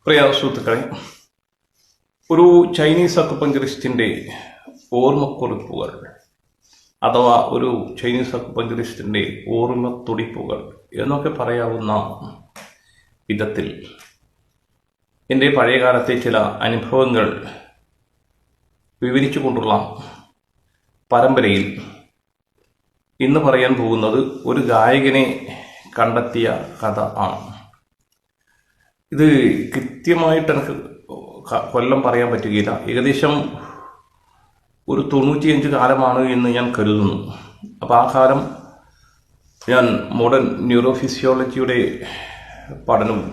പ്രിയ സുഹൃത്തുക്കളെ, ഒരു ചൈനീസ് അക്കുപഞ്ചറിസ്റ്റിന്റെ ഓർമ്മക്കുറിപ്പുകൾ അഥവാ ഒരു ചൈനീസ് അക്കുപഞ്ചറിസ്റ്റിന്റെ ഓർമ്മ തുടിപ്പുകൾ എന്നൊക്കെ പറയാവുന്ന വിധത്തിൽ എൻ്റെ പഴയകാലത്തെ ചില അനുഭവങ്ങൾ വിവരിച്ചുകൊണ്ടുള്ള പരമ്പരയിൽ ഇന്ന് പറയാൻ പോകുന്നത് ഒരു ഗായകനെ കണ്ടെത്തിയ കഥ ആണ്. ഇത് കൃത്യമായിട്ട് എനിക്ക് കൊല്ലം പറയാൻ പറ്റുകയില്ല. ഏകദേശം ഒരു 95 കാലമാണ് എന്ന് ഞാൻ കരുതുന്നു. അപ്പോൾ ആ കാലം ഞാൻ മോഡേൺ ന്യൂറോഫിസിയോളജിയുടെ പഠനവും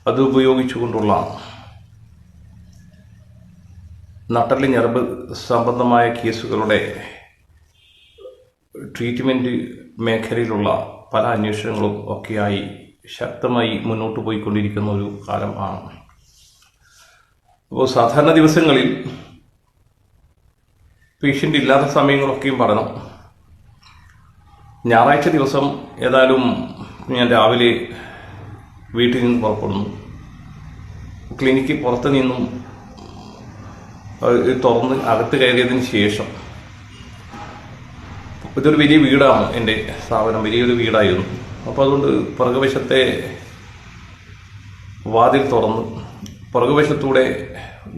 അത് ഉപയോഗിച്ചുകൊണ്ടുള്ള നട്ടെല്ല് ഞരമ്പ് സംബന്ധമായ കേസുകളുടെ ട്രീറ്റ്മെൻറ്റ് മേഖലയിലുള്ള പല അന്വേഷണങ്ങളും ഒക്കെയായി ശക്തമായി മുന്നോട്ട് പോയിക്കൊണ്ടിരിക്കുന്ന ഒരു കാലം ആണ്. അപ്പോൾ സാധാരണ ദിവസങ്ങളിൽ പേഷ്യൻ്റ് ഇല്ലാത്ത സമയങ്ങളൊക്കെയും പഠനം. ഞായറാഴ്ച ദിവസം ഏതായാലും ഞാൻ രാവിലെ വീട്ടിൽ നിന്ന് പുറപ്പെടുന്നു. ക്ലിനിക്ക് പുറത്ത് നിന്നും തുറന്ന് അകത്ത് കയറിയതിന് ശേഷം, ഇതൊരു വലിയ വീടാണ്, എൻ്റെ സ്ഥാപനം വലിയൊരു വീടായിരുന്നു. അപ്പോൾ അതുകൊണ്ട് പുറകുവശത്തെ വാതിൽ തുറന്ന് പുറകുവശത്തൂടെ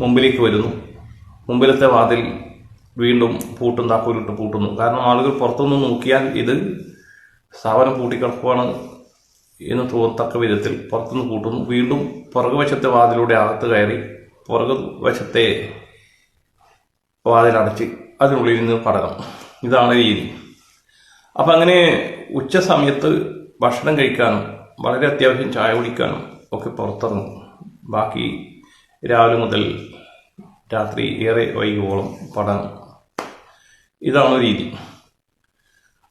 മുമ്പിലേക്ക് വരുന്നു. മുമ്പിലത്തെ വാതിൽ വീണ്ടും താക്കോലിട്ട് പൂട്ടുന്നു. കാരണം ആളുകൾ പുറത്തുനിന്ന് നോക്കിയാൽ ഇത് സ്ഥാപനം പൂട്ടിക്കിടക്കുവാണ് എന്ന് തോന്നത്തക്ക വിധത്തിൽ പുറത്തുനിന്ന് പൂട്ടുന്നു. വീണ്ടും പുറകുവശത്തെ വാതിലൂടെ അകത്ത് കയറി പുറകുവശത്തെ വാതിലടച്ച് അതിനുള്ളിൽ നിന്ന് പഠനം. ഇതാണ് രീതി. അപ്പം അങ്ങനെ ഉച്ച സമയത്ത് ഭക്ഷണം കഴിക്കാനും വളരെ അത്യാവശ്യം ചായ കുടിക്കാനും ഒക്കെ പുറത്തിറങ്ങും. ബാക്കി രാവിലെ മുതൽ രാത്രി ഏറെ വൈകുവോളം പഠനം. ഇതാണ് രീതി.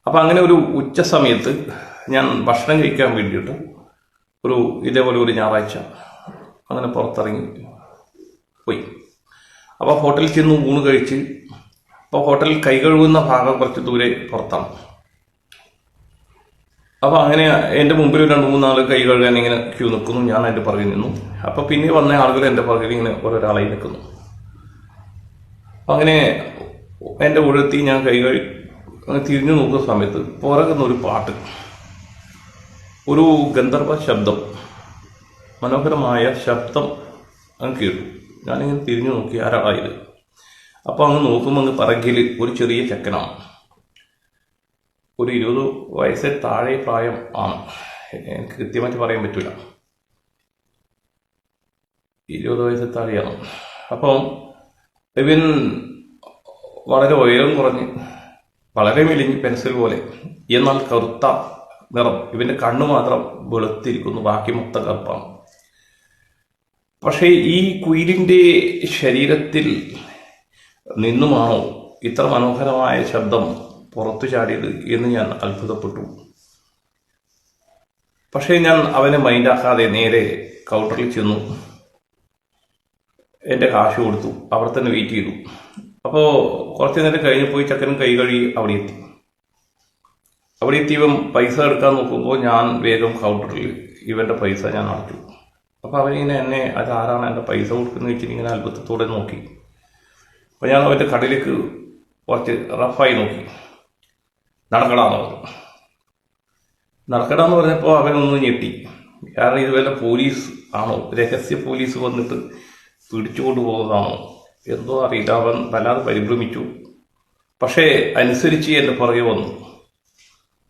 അപ്പം അങ്ങനെ ഒരു ഉച്ച സമയത്ത് ഞാൻ ഭക്ഷണം കഴിക്കാൻ വേണ്ടിയിട്ട് ഇതേപോലെ ഒരു ഞായറാഴ്ച അങ്ങനെ പുറത്തിറങ്ങി പോയി. അപ്പോൾ ഹോട്ടലിൽ ചെന്ന് ഊണ് കഴിച്ച്, അപ്പോൾ ഹോട്ടലിൽ കൈ കഴുകുന്ന ഭാഗം കുറച്ച് ദൂരെ പുറത്താണ്. അപ്പോൾ അങ്ങനെ എൻ്റെ മുമ്പിൽ 2-3 ആൾ കൈ കഴുകാൻ ഇങ്ങനെ ക്യൂ നിൽക്കുന്നു. ഞാൻ എൻ്റെ പുറകിൽ നിന്നു. അപ്പോൾ പിന്നെ വന്ന ആളുകൾ എൻ്റെ പുറകിൽ ഇങ്ങനെ ഓരോരാളായി നിൽക്കുന്നു. അങ്ങനെ എൻ്റെ ഉഴത്തി ഞാൻ കൈ തിരിഞ്ഞു നോക്കുന്ന സമയത്ത് പുറകുന്നൊരു പാട്ട്, ഒരു ഗന്ധർവ ശബ്ദം, മനോഹരമായ ശബ്ദം അങ്ങ് കേട്ടു. ഞാനിങ്ങനെ തിരിഞ്ഞു നോക്കി, ആരാളായത്. അപ്പോൾ അങ്ങ് നോക്കുമ്പോൾ അങ്ങ് പറകിൽ ഒരു ചെറിയ ചെക്കനാണ്. ഒരു 20 വയസ്സിൽ താഴെ പ്രായം ആണ്. എനിക്ക് കൃത്യമായിട്ട് പറയാൻ പറ്റില്ല. 20 വയസ്സിൽ താഴെയാണ്. അപ്പോൾ ഇവൻ വളരെ ഉയരം കുറഞ്ഞ് വളരെ മെലിഞ്ഞ് പെൻസിൽ പോലെ, എന്നാൽ കറുത്ത നിറം. ഇവൻ്റെ കണ്ണ് മാത്രം വെളുത്തിരിക്കുന്നു, ബാക്കി മൊത്തം കറുപ്പാണ്. പക്ഷേ ഈ കുയിലിൻ്റെ ശരീരത്തിൽ നിന്നുമാണോ ഇത്ര മനോഹരമായ ശബ്ദം പുറത്തു ചാടിയത് എന്ന് ഞാൻ അത്ഭുതപ്പെട്ടു. പക്ഷേ ഞാൻ അവനെ മൈൻഡാക്കാതെ നേരെ കൗണ്ടറിൽ ചെന്നു. എൻ്റെ കാശ് കൊടുത്തു. അവിടെ തന്നെ വെയിറ്റ് ചെയ്തു. അപ്പോൾ കുറച്ച് നേരം കഴിഞ്ഞ് പോയി ചക്കനും കൈ കഴുകി അവിടെ എത്തി. അവിടെ എത്തിയവൻ പൈസ എടുക്കാൻ നോക്കുമ്പോൾ ഞാൻ വേഗം കൗണ്ടറിൽ ഇവൻ്റെ പൈസ ഞാൻ അടച്ചു. അപ്പോൾ അവനിങ്ങനെ എന്നെ അതാരാണ് എൻ്റെ പൈസ കൊടുക്കുന്നത് വെച്ചിട്ട് ഇങ്ങനെ അത്ഭുതത്തോടെ നോക്കി. അപ്പോൾ ഞാൻ അവൻ്റെ കടയിലേക്ക് കുറച്ച് റഫായി നോക്കി. നടക്കടാന്ന് പറഞ്ഞു. നടക്കടാന്ന് പറഞ്ഞപ്പോൾ അവനൊന്ന് ഞെട്ടി. കാരണം ഇത് വല്ല പോലീസ് ആണോ, രഹസ്യ പോലീസ് വന്നിട്ട് പിടിച്ചുകൊണ്ട് പോകുന്നതാണോ എന്തോ അറിയില്ല. അവൻ വല്ലാതെ പരിഭ്രമിച്ചു. പക്ഷേ അനുസരിച്ച് എൻ്റെ പുറകെ വന്നു.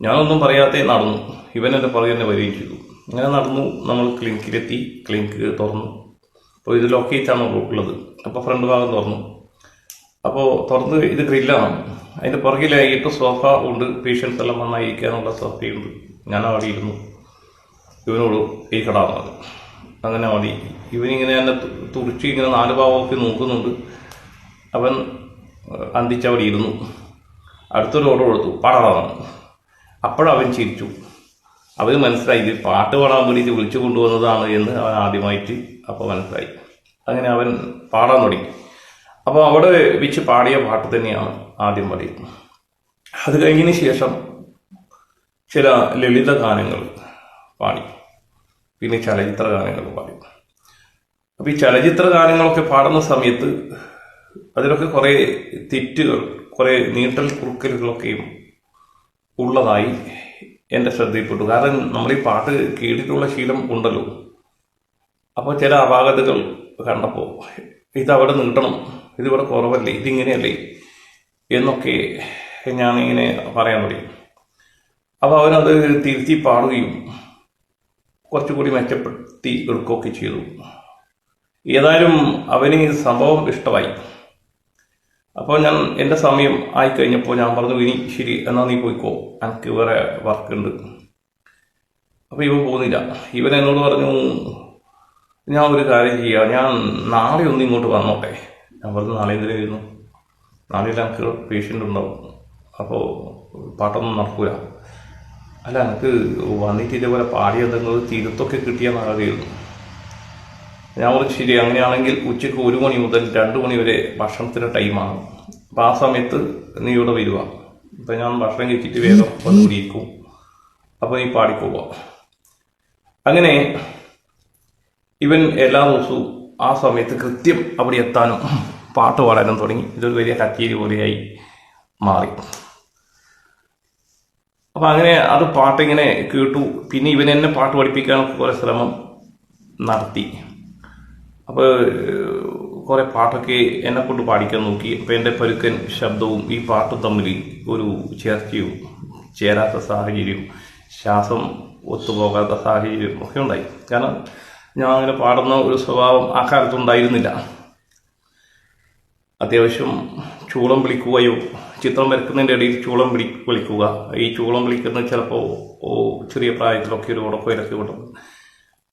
ഞാനൊന്നും പറയാതെ നടന്നു. ഇവൻ എൻ്റെ പുറകെ തന്നെ വരികയും ചെയ്തു. അങ്ങനെ നടന്നു. നമ്മൾ ക്ലിനിക്കിലെത്തി. ക്ലിനിക്ക് തുറന്നു. അപ്പോൾ ഇത് ലൊക്കേറ്റാണ് ഉള്ളത്. അപ്പോൾ ഫ്രണ്ട് ഭാഗം തുറന്നു. അപ്പോൾ തുറന്ന് ഇത് ഗ്രില്ലാണ്. അതിൻ്റെ പുറകിലായിട്ട് സോഫ ഉണ്ട്. പേഷ്യൻസ് എല്ലാം വന്നാൽ ഇരിക്കാനുള്ള സോഫയുണ്ട്. ഞാൻ അവിടെ ഇരുന്നു. ഇവനോട് ഈ കടാന്നത് അങ്ങനെ മതി. ഇവനിങ്ങനെ എന്നെ തുറിച്ച് ഇങ്ങനെ 4 ഭാവമൊക്കെ നോക്കുന്നുണ്ട്. അവൻ അന്തിച്ചവിടെ ഇരുന്നു. അടുത്തൊരു ഓർഡർ കൊടുത്തു, പാടാതാണ്. അപ്പോഴവൻ ചിരിച്ചു. അവന് മനസ്സിലായി ഇത് പാട്ട് പാടാൻ വേണ്ടിയിട്ട് വിളിച്ചു കൊണ്ടുവന്നതാണ് എന്ന് അവൻ ആദ്യമായിട്ട് അപ്പോൾ മനസ്സിലായി. അങ്ങനെ അവൻ പാടാൻ തുടങ്ങി. അപ്പോൾ അവിടെ വെച്ച് പാടിയ പാട്ട് തന്നെയാണ് ആദ്യം പാടിയത്. അത് കഴിഞ്ഞതിന് ശേഷം ചില ലളിത ഗാനങ്ങൾ പാടി, പിന്നെ ചലച്ചിത്ര ഗാനങ്ങൾ പാടി. അപ്പോൾ ഈ ചലച്ചിത്ര ഗാനങ്ങളൊക്കെ പാടുന്ന സമയത്ത് അതിലൊക്കെ കുറേ തെറ്റുകൾ, കുറേ നീട്ടൽ കുറുക്കലുകളൊക്കെയും ഉള്ളതായി എൻ്റെ ശ്രദ്ധയിൽപ്പെട്ടു. കാരണം നമ്മൾ ഈ പാട്ട് കേട്ടിട്ടുള്ള ശീലം ഉണ്ടല്ലോ. അപ്പോൾ ചില അപാകതകൾ കണ്ടപ്പോൾ ഇതവിടെ നീട്ടണം, ഇതിവിടെ കുറവല്ലേ, ഇതിങ്ങനെയല്ലേ എന്നൊക്കെ ഞാനിങ്ങനെ പറയാൻ തുടങ്ങി. അപ്പോൾ അവനത് തിരുത്തി പാടുകയും കുറച്ചുകൂടി മെച്ചപ്പെടുത്തി എടുക്കുകയൊക്കെ ചെയ്തു. ഏതായാലും അവന് ഈ സംഭവം ഇഷ്ടമായി. അപ്പോൾ ഞാൻ എൻ്റെ സമയം ആയിക്കഴിഞ്ഞപ്പോൾ ഞാൻ പറഞ്ഞു, ഇനി ശരി എന്നാൽ നീ പോയിക്കോ, എനിക്ക് വേറെ വർക്കുണ്ട്. അപ്പോൾ ഇവൻ പോകുന്നില്ല. ഇവൻ എന്നോട് പറഞ്ഞു, ഞാൻ ഒരു കാര്യം ചെയ്യാം, ഞാൻ നാളെ ഒന്ന് ഇങ്ങോട്ട് വന്നോട്ടെ. ഞാൻ പറഞ്ഞു, നാളെ എന്തിനു വരുന്നു? നാളെ എനിക്ക് പേഷ്യൻ്റ് ഉണ്ടാവും, അപ്പോൾ പാട്ടൊന്നും നടക്കൂല. അല്ല, എനിക്ക് വന്നിട്ട് ഇതേപോലെ പാടി എന്തെങ്കിലും തിരുത്തൊക്കെ കിട്ടിയാൽ നല്ലതായിരുന്നു. ഞാൻ പറഞ്ഞു, ശരി, അങ്ങനെയാണെങ്കിൽ ഉച്ചയ്ക്ക് 1 മണി മുതൽ 2 മണി വരെ ഭക്ഷണത്തിൻ്റെ ടൈമാണ്. അപ്പം ആ സമയത്ത് നീ ഇവിടെ വരിക. അപ്പം ഞാൻ ഭക്ഷണം കഴിച്ചിട്ട് വേഗം വന്ന് കൂടിയിരിക്കും, അപ്പോൾ നീ പാടിപ്പോവുക. അങ്ങനെ ഇവൻ എല്ലാ ദിവസവും ആ സമയത്ത് കൃത്യം അവിടെ എത്താനും പാട്ട് പാടാനും തുടങ്ങി. ഇതൊരു വലിയ കച്ചേരി പോലെയായി മാറി. അപ്പം അങ്ങനെ അത് പാട്ടിങ്ങനെ കേട്ടു. പിന്നെ ഇവൻ എന്നെ പാട്ട് പഠിപ്പിക്കാനൊക്കെ കുറേ ശ്രമം നടത്തി. അപ്പോൾ കുറേ പാട്ടൊക്കെ എന്നെ കൊണ്ട് പാടിക്കാൻ നോക്കി. അപ്പോൾ എൻ്റെ പരുക്കൻ ശബ്ദവും ഈ പാട്ടും തമ്മിൽ ഒരു ചേർച്ചയും ചേരാത്ത സാഹചര്യവും ശ്വാസം ഒത്തുപോകാത്ത സാഹചര്യം ഒക്കെ ഉണ്ടായി. കാരണം ഞാൻ അങ്ങനെ പാടുന്ന ഒരു സ്വഭാവം ആ കാലത്തുണ്ടായിരുന്നില്ല. അത്യാവശ്യം ചൂളം വിളിക്കുകയോ, ചിത്രം വരയ്ക്കുന്നതിൻ്റെ ഇടയിൽ ചൂളം വിളിക്കുക, ഈ ചൂളം വിളിക്കുന്നത് ചിലപ്പോൾ ചെറിയ പ്രായത്തിലൊക്കെ ഒരു ഉടക്കയിലൊക്കെ വിടും.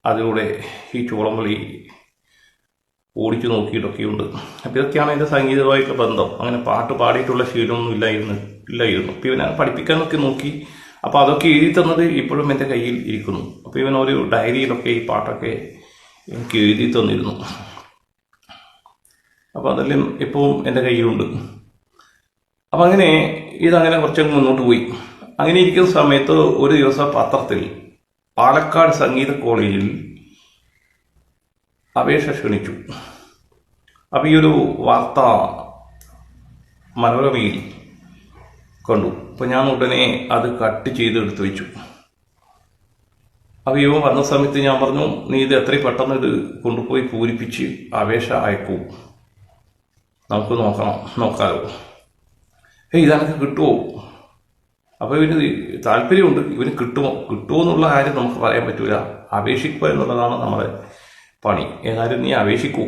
അതിലൂടെ ഈ ചൂളം വിളി ഓടിച്ചു നോക്കിയിട്ടൊക്കെയുണ്ട്. അപ്പോൾ ഇതൊക്കെയാണ് എൻ്റെ സംഗീതമായിട്ടുള്ള ബന്ധം. അങ്ങനെ പാട്ട് പാടിയിട്ടുള്ള ശീലമൊന്നും ഇല്ലായിരുന്നു. അപ്പോൾ ഇവനെ പഠിപ്പിക്കാനൊക്കെ നോക്കി. അപ്പോൾ അതൊക്കെ എഴുതി തന്നത് ഇപ്പോഴും എൻ്റെ കയ്യിൽ ഇരിക്കുന്നു. അപ്പോൾ ഇവനൊരു ഡയറിയിലൊക്കെ ഈ പാട്ടൊക്കെ എനിക്ക് എഴുതി തന്നിരുന്നു. അപ്പോൾ അതെല്ലാം ഇപ്പോഴും എൻ്റെ കയ്യിലുണ്ട്. അപ്പം അങ്ങനെ ഇതങ്ങനെ കുറച്ചങ്ങ് മുന്നോട്ട് പോയി. അങ്ങനെ ഇരിക്കുന്ന സമയത്ത് ഒരു ദിവസം പത്രത്തിൽ പാലക്കാട് സംഗീത കോളേജിൽ അപേക്ഷ ക്ഷണിച്ചു. അപ്പോൾ ഈ ഒരു വാർത്ത മനോരമയിൽ കണ്ടു. അപ്പോൾ ഞാൻ ഉടനെ അത് കട്ട് ചെയ്ത് എടുത്തു വെച്ചു. അപ്പോൾ ഇവൻ വന്ന സമയത്ത് ഞാൻ പറഞ്ഞു, നീ ഇത് എത്രയും പെട്ടെന്ന് ഇത് കൊണ്ടുപോയി പൂരിപ്പിച്ച് അപേക്ഷ അയക്കൂ, നമുക്ക് നോക്കാമല്ലോ. ഇതെനിക്ക് കിട്ടുമോ? അപ്പോൾ ഇവന് താല്പര്യമുണ്ട്. ഇവന് കിട്ടുമോ എന്നുള്ള കാര്യം നമുക്ക് പറയാൻ പറ്റൂല. അപേക്ഷിക്കുക എന്നുള്ളതാണ് നമ്മുടെ പണി. ഏതായാലും നീ അപേക്ഷിക്കൂ,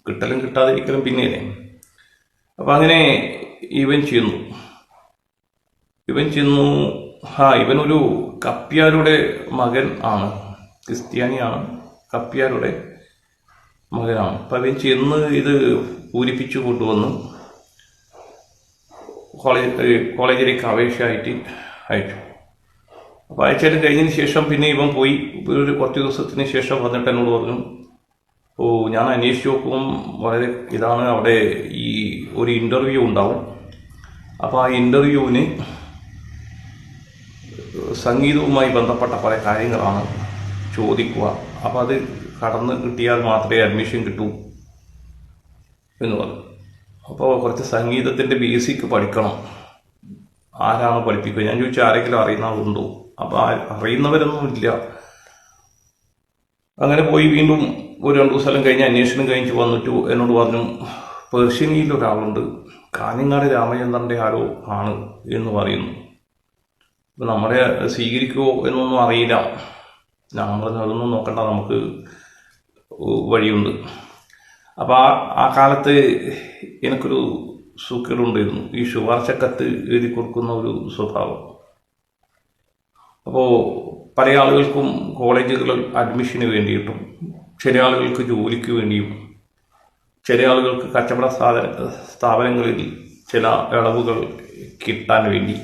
കിട്ടലും കിട്ടാതിരിക്കലും പിന്നെയല്ലേ. അപ്പം അങ്ങനെ ഇവൻ ചെന്നു. ഇവനൊരു കപ്പ്യാരുടെ മകൻ ആണ്, ക്രിസ്ത്യാനിയാണ്, കപ്പ്യാരുടെ മകനാണ്. അപ്പം അവൻ ചെന്ന് ഇത് പൂരിപ്പിച്ചു കൊണ്ടുവന്ന് കോളേജിലേക്ക് അപേക്ഷയായിട്ട് അയച്ചു. അപ്പോൾ അയച്ചാലും കഴിഞ്ഞതിന് ശേഷം പിന്നെ ഇവൻ പോയി. ഒരു കുറച്ച് ദിവസത്തിന് ശേഷം വന്നിട്ട് എന്നോട് പറഞ്ഞു, ഞാൻ അന്വേഷിച്ച് നോക്കുമ്പം വളരെ ഇതാണ്, അവിടെ ഈ ഒരു ഇൻ്റർവ്യൂ ഉണ്ടാവും. അപ്പോൾ ആ ഇൻ്റർവ്യൂവിന് സംഗീതവുമായി ബന്ധപ്പെട്ട പല കാര്യങ്ങളാണ് ചോദിക്കുക. അപ്പോൾ അത് കടന്ന് കിട്ടിയാൽ മാത്രമേ അഡ്മിഷൻ കിട്ടൂ എന്ന് പറഞ്ഞു. അപ്പോൾ കുറച്ച് സംഗീതത്തിൻ്റെ ബേസിക് പഠിക്കണം. ആരാണ് പഠിപ്പിക്കുക? ഞാൻ ചോദിച്ചാൽ ആരെങ്കിലും അറിയുന്ന ആളുണ്ടോ? അപ്പോൾ അറിയുന്നവരൊന്നും ഇല്ല. അങ്ങനെ പോയി വീണ്ടും ഒരു 2 ദിവസം കഴിഞ്ഞ് അന്വേഷണം കഴിഞ്ഞ് വന്നിട്ട് എന്നോട് പറഞ്ഞു, പേർഷ്യനിയിൽ ഒരാളുണ്ട്, കാഞ്ഞങ്ങാട് രാമചന്ദ്രൻ്റെ ആരോ ആണ് എന്ന് പറയുന്നു. ഇപ്പം നമ്മളെ സ്വീകരിക്കുമോ എന്നൊന്നും അറിയില്ല. ഞാൻ പറഞ്ഞു, അതൊന്നും നോക്കണ്ട, നമുക്ക് വഴിയുണ്ട്. അപ്പോൾ ആ കാലത്ത് എനിക്കൊരു സൂക്കേടുണ്ടായിരുന്നു, ഈ ശുപാർശക്കത്ത് എഴുതി കൊടുക്കുന്ന ഒരു സ്വഭാവം. അപ്പോൾ പല ആളുകൾക്കും കോളേജുകളിൽ അഡ്മിഷന് വേണ്ടിയിട്ടും, ചില ആളുകൾക്ക് ജോലിക്ക് വേണ്ടിയും, ചില ആളുകൾക്ക് കച്ചവട സ്ഥാപനങ്ങളിൽ ചില ഇളവുകൾ കിട്ടാൻ വേണ്ടി.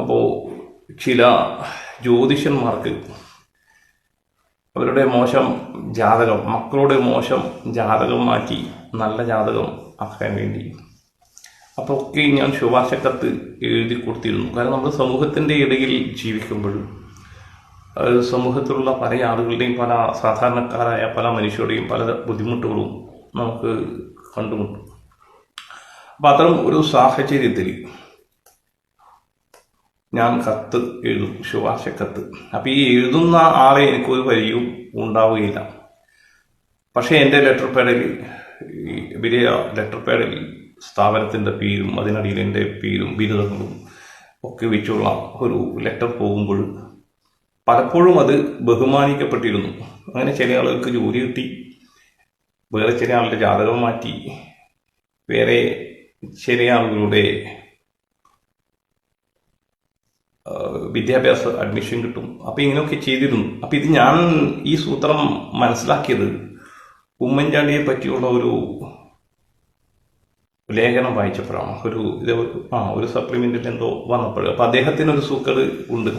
അപ്പോൾ ചില ജ്യോതിഷന്മാർക്ക് അവരുടെ മോശം ജാതകം, മക്കളുടെ മോശം ജാതകം മാറ്റി നല്ല ജാതകം ആക്കാൻ വേണ്ടി, അപ്പോൾ ഒക്കെ ഞാൻ ശുപാർശക്കത്ത് എഴുതി കൊടുത്തിരുന്നു. കാരണം നമ്മൾ സമൂഹത്തിൻ്റെ ഇടയിൽ ജീവിക്കുമ്പോൾ സമൂഹത്തിലുള്ള പല ആളുകളുടെയും പല സാധാരണക്കാരായ പല മനുഷ്യരുടെയും പല ബുദ്ധിമുട്ടുകളും നമുക്ക് കണ്ടുമുട്ടും. അപ്പം അത്തരം ഒരു സാഹചര്യത്തിൽ ഞാൻ കത്ത് എഴുതും, ശുപാർശ കത്ത്. അപ്പം ഈ എഴുതുന്ന ആളെ എനിക്കൊരു വരിയും ഉണ്ടാവുകയില്ല. പക്ഷേ എൻ്റെ ലെറ്റർ പാഡിൽ, വലിയ ലെറ്റർ പാഡിൽ സ്ഥാപനത്തിൻ്റെ പേരും അതിനടിയിൽ എൻ്റെ പേരും ബിരുദങ്ങളും ഒക്കെ വെച്ചുള്ള ഒരു ലെറ്റർ പോകുമ്പോൾ പലപ്പോഴും അത് ബഹുമാനിക്കപ്പെട്ടിരുന്നു. അങ്ങനെ ചില ആളുകൾക്ക് ജോലി കിട്ടി, വേറെ ചില ആളുടെ ജാതകം മാറ്റി, വേറെ ചില ആളുകളുടെ വിദ്യാഭ്യാസ അഡ്മിഷൻ കിട്ടും. അപ്പം ഇങ്ങനെയൊക്കെ ചെയ്തിരുന്നു. അപ്പം ഇത് ഞാൻ ഈ സൂത്രം മനസ്സിലാക്കിയത് ഉമ്മൻചാണ്ടിയെ പറ്റിയുള്ള ഒരു ലേഖനം വായിച്ചപ്പോഴാണ്. ഒരു സപ്ലിമെന്റിൽ എന്തോ വന്നപ്പോൾ അപ്പം അദ്ദേഹത്തിനൊരു സൂക്കട് ഉണ്ട്.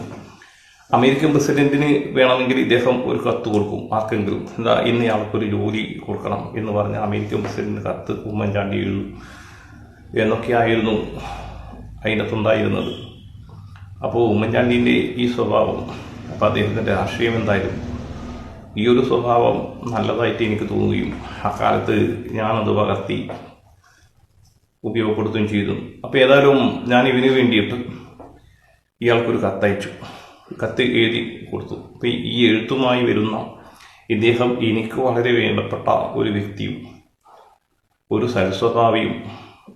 അമേരിക്കൻ പ്രസിഡന്റിന് വേണമെങ്കിൽ ഇദ്ദേഹം ഒരു കത്ത് കൊടുക്കും ആർക്കെങ്കിലും, എന്താ ഇന്നയാൾക്കൊരു ജോലി കൊടുക്കണം എന്ന് പറഞ്ഞ അമേരിക്കൻ പ്രസിഡന്റിന് കത്ത് ഉമ്മൻചാണ്ടി എഴുതും എന്നൊക്കെയായിരുന്നു അതിനകത്തുണ്ടായിരുന്നത്. അപ്പോൾ ഉമ്മൻചാണ്ടീൻ്റെ ഈ സ്വഭാവം, അപ്പോൾ അദ്ദേഹത്തിൻ്റെ രാഷ്ട്രീയം എന്തായാലും ഈ ഒരു സ്വഭാവം നല്ലതായിട്ട് എനിക്ക് തോന്നുകയും അക്കാലത്ത് ഞാനത് പകർത്തി ഉപയോഗപ്പെടുത്തുകയും ചെയ്തു. അപ്പോൾ ഏതായാലും ഞാൻ ഇതിനു വേണ്ടിയിട്ട് ഇയാൾക്കൊരു കത്തയച്ചു, കത്ത് എഴുതി കൊടുത്തു. അപ്പോൾ ഈ എഴുത്തുമായി വരുന്ന ഇദ്ദേഹം എനിക്ക് വളരെ വേണ്ടപ്പെട്ട ഒരു വ്യക്തിയും ഒരു സരസ്വഭാവിയും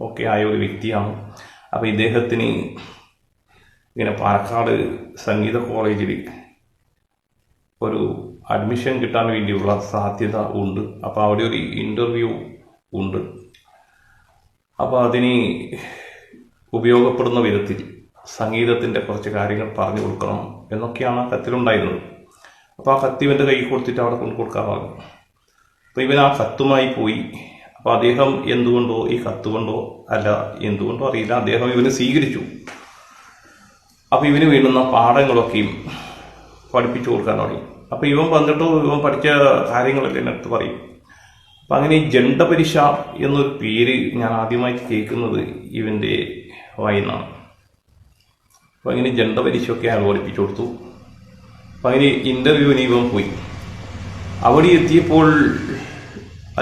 ഒക്കെ ആയ ഒരു വ്യക്തിയാണ്. അപ്പോൾ ഇദ്ദേഹത്തിന് ഇങ്ങനെ പാലക്കാട് സംഗീത കോളേജിൽ ഒരു അഡ്മിഷൻ കിട്ടാൻ വേണ്ടിയുള്ള സാധ്യത ഉണ്ട്. അപ്പോൾ അവിടെ ഒരു ഇൻ്റർവ്യൂ ഉണ്ട്. അപ്പോൾ അതിന് ഉപയോഗപ്പെടുന്ന വിധത്തിൽ സംഗീതത്തിൻ്റെ കുറച്ച് കാര്യങ്ങൾ പറഞ്ഞു കൊടുക്കണം എന്നൊക്കെയാണ് ആ കത്തിലുണ്ടായിരുന്നത്. അപ്പോൾ ആ കത്ത് ഇവൻ്റെ കൈ കൊടുത്തിട്ട് അവിടെ കൊണ്ട് കൊടുക്കാൻ പറഞ്ഞു. അപ്പോൾ ഇവൻ ആ കത്തുമായി പോയി. അപ്പോൾ അദ്ദേഹം എന്തുകൊണ്ടോ, ഈ കത്ത് കൊണ്ടോ അല്ല എന്തുകൊണ്ടോ അറിയില്ല, അദ്ദേഹം ഇവനെ സ്വീകരിച്ചു. അപ്പോൾ ഇവന് വേണ്ടുന്ന പാഠങ്ങളൊക്കെയും പഠിപ്പിച്ചു കൊടുക്കാൻ തുടങ്ങി. അപ്പോൾ ഇവൻ വന്നിട്ട് ഇവൻ പഠിച്ച കാര്യങ്ങളൊക്കെ എന്നടുത്ത് പറയും. അപ്പം അങ്ങനെ ഈ ജണ്ടപരിശ എന്നൊരു പേര് ഞാൻ ആദ്യമായിട്ട് കേൾക്കുന്നത് ഇവൻ്റെ വായിന്നാണ്. അപ്പം അങ്ങനെ ജണ്ടപരിശയൊക്കെ അയാൾ പഠിപ്പിച്ചു കൊടുത്തു. അപ്പം അങ്ങനെ ഇൻ്റർവ്യൂവിന് ഇവൻ പോയി. അവിടെ എത്തിയപ്പോൾ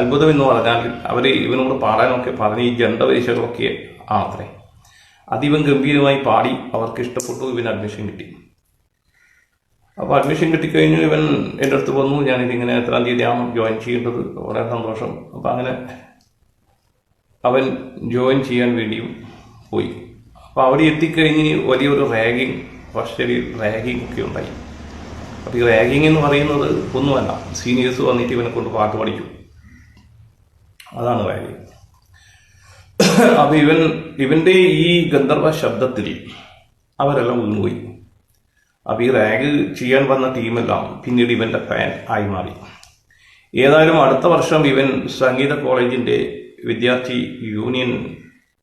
അത്ഭുതം എന്ന് പറഞ്ഞാൽ അവർ ഇവനോട് പാടാനൊക്കെ പറഞ്ഞ് ഈ ജണ്ടപരിശകളൊക്കെ ആണത്രേ. അതിവൻ ഗംഭീരമായി പാടി, അവർക്ക് ഇഷ്ടപ്പെട്ടു, ഇവന് അഡ്മിഷൻ കിട്ടി. അപ്പോൾ അഡ്മിഷൻ കിട്ടിക്കഴിഞ്ഞു ഇവൻ എൻ്റെ അടുത്ത് വന്നു, ഞാനിതിങ്ങനെ എത്രാം തീയതിയാണ് ജോയിൻ ചെയ്യേണ്ടത്, വളരെ സന്തോഷം. അപ്പം അങ്ങനെ അവൻ ജോയിൻ ചെയ്യാൻ വേണ്ടിയും പോയി. അപ്പോൾ അവിടെ എത്തിക്കഴിഞ്ഞ് വലിയൊരു റാഗിങ്, ഫസ്റ്റ് റാഗിങ് ഒക്കെ ഉണ്ടായി. അപ്പോൾ ഈ റാഗിങ് എന്ന് പറയുന്നത് ഒന്നുമല്ല, സീനിയേഴ്സ് വന്നിട്ട് ഇവനെ കൊണ്ട് പാട്ട് പഠിച്ചു, അതാണ് റാഗിങ്. അപ്പോൾ ഇവൻ്റെ ഈ ഗന്ധർവ ശബ്ദത്തിൽ അവരെല്ലാം വീണുപോയി. അപ്പോൾ ഈ റാഗ് ചെയ്യാൻ വന്ന ടീമെല്ലാം പിന്നീട് ഇവൻ്റെ ഫാൻ ആയി മാറി. ഏതായാലും അടുത്ത വർഷം ഇവൻ സംഗീത കോളേജിൻ്റെ വിദ്യാർത്ഥി യൂണിയൻ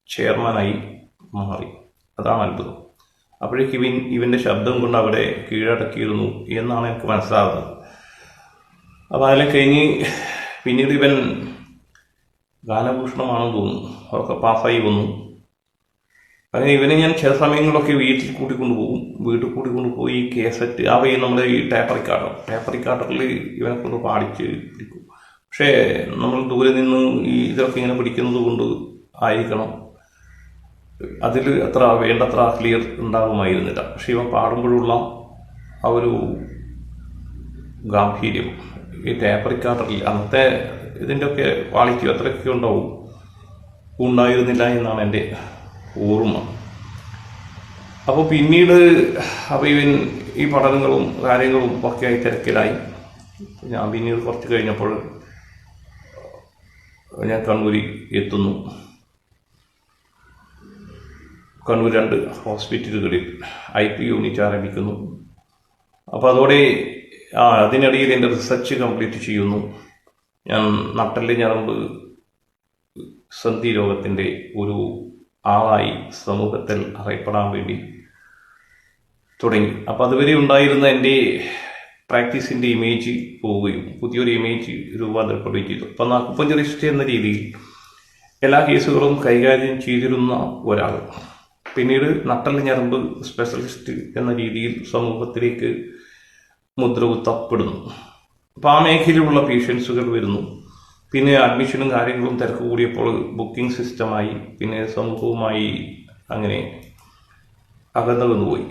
ചെയർമാനായി മാറി. അതാണ് അത്ഭുതം. അപ്പോഴേക്ക് ഇവൻ്റെ ശബ്ദം കൊണ്ട് അവിടെ കീഴടക്കിയിരുന്നു എന്നാണ് എനിക്ക് മനസ്സിലാകുന്നത്. അപ്പോൾ അതെല്ലാം കഴിഞ്ഞ് പിന്നീട് ഇവൻ ഗാനഭൂഷണമാണെന്ന് തോന്നുന്നു, അതൊക്കെ പാസ്സായി വന്നു. അങ്ങനെ ഇവനെ ഞാൻ ചില സമയങ്ങളൊക്കെ വീട്ടിൽ കൂട്ടിക്കൊണ്ടുപോയി കേസറ്റ് അവയെ നമ്മുടെ ഈ ടേപ്പ് റിക്കാർഡറിൽ ഇവനെ കൊണ്ട് പാടിച്ച് പിടിക്കും. പക്ഷേ നമ്മൾ ദൂരെ നിന്ന് ഈ ഇതൊക്കെ ഇങ്ങനെ പിടിക്കുന്നത് കൊണ്ട് ആയിരിക്കണം അതിൽ വേണ്ടത്ര ക്ലിയർ ഉണ്ടാകുമായിരുന്നില്ല. പക്ഷെ ഇവൻ പാടുമ്പോഴുള്ള ആ ഒരു ഗാംഭീര്യം ഈ ടേപ്പ് റിക്കാർഡറിൽ അന്നത്തെ ഇതിൻ്റെയൊക്കെ ക്വാളിറ്റി അത്രയൊക്കെ ഉണ്ടായിരുന്നില്ല എന്നാണ് എൻ്റെ ഓർമ്മ. അപ്പോൾ പിന്നീട് ഇവൻ ഈ പഠനങ്ങളും കാര്യങ്ങളും ഒക്കെ ആയി തിരക്കിലായി. ഞാൻ പിന്നീട് കുറച്ച് കഴിഞ്ഞപ്പോൾ ഞാൻ കണ്ണൂരിൽ എത്തുന്നു. കണ്ണൂർ 2 ഹോസ്പിറ്റലുകളിൽ IP യൂണിറ്റ് ആരംഭിക്കുന്നു. അപ്പോൾ അതോടെ അതിനിടയിൽ എൻ്റെ റിസർച്ച് കംപ്ലീറ്റ് ചെയ്യുന്നു. ഞാൻ നട്ടെല്ല് ഞരമ്പ് സന്ധി രോഗത്തിൻ്റെ ഒരു ആളായി സമൂഹത്തിൽ അറിയപ്പെടാൻ വേണ്ടി തുടങ്ങി. അപ്പോൾ അതുവരെ ഉണ്ടായിരുന്ന എൻ്റെ പ്രാക്ടീസിൻ്റെ ഇമേജ് പോവുകയും പുതിയൊരു ഇമേജ് രൂപാന്തരപ്പെടുകയും ചെയ്തു. അപ്പം അക്യുപഞ്ചറിസ്റ്റ് എന്ന രീതിയിൽ എല്ലാ കേസുകളും കൈകാര്യം ചെയ്തിരുന്ന ഒരാൾ പിന്നീട് നട്ടെല്ല് ഞരമ്പ് സ്പെഷ്യലിസ്റ്റ് എന്ന രീതിയിൽ സമൂഹത്തിലേക്ക് മുദ്രകുത്തപ്പെടുന്നു. അപ്പോൾ ആ മേഖലയിലുള്ള പേഷ്യൻസുകൾ വരുന്നു. പിന്നെ അഡ്മിഷനും കാര്യങ്ങളും തിരക്ക് കൂടിയപ്പോൾ ബുക്കിംഗ് സിസ്റ്റമായി, പിന്നെ സമൂഹവുമായി അങ്ങനെ അകന്നു വന്നുപോയി.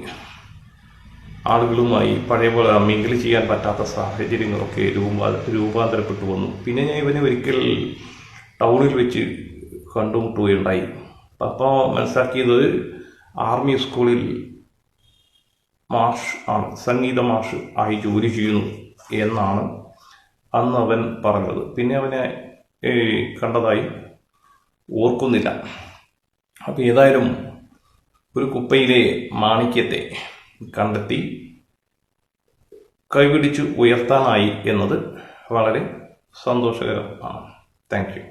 ആളുകളുമായി പഴയ പോലെ മിങ്കിൾ ചെയ്യാൻ പറ്റാത്ത സാഹചര്യങ്ങളൊക്കെ രൂപാന്തരപ്പെട്ടു വന്നു. പിന്നെ ഞാൻ ഇവനെ ഒരിക്കൽ ടൗണിൽ വെച്ച് കണ്ടുമുട്ടുകയുണ്ടായി. അപ്പോൾ മനസ്സിലാക്കിയത് ആർമി സ്കൂളിൽ മാർഷ് ആണ്, സംഗീത മാർഷ് ആയി ജോലി ചെയ്യുന്നു എന്നാണ് അന്ന് അവൻ പറഞ്ഞത്. പിന്നെ അവനെ കണ്ടതായി ഓർക്കുന്നില്ല. അപ്പം ഏതായാലും ഒരു കുപ്പയിലെ മാണിക്യത്തെ കണ്ടെത്തി കൈപിടിച്ച് ഉയർത്താനായി എന്നത് വളരെ സന്തോഷകരമാണ്. Thank you.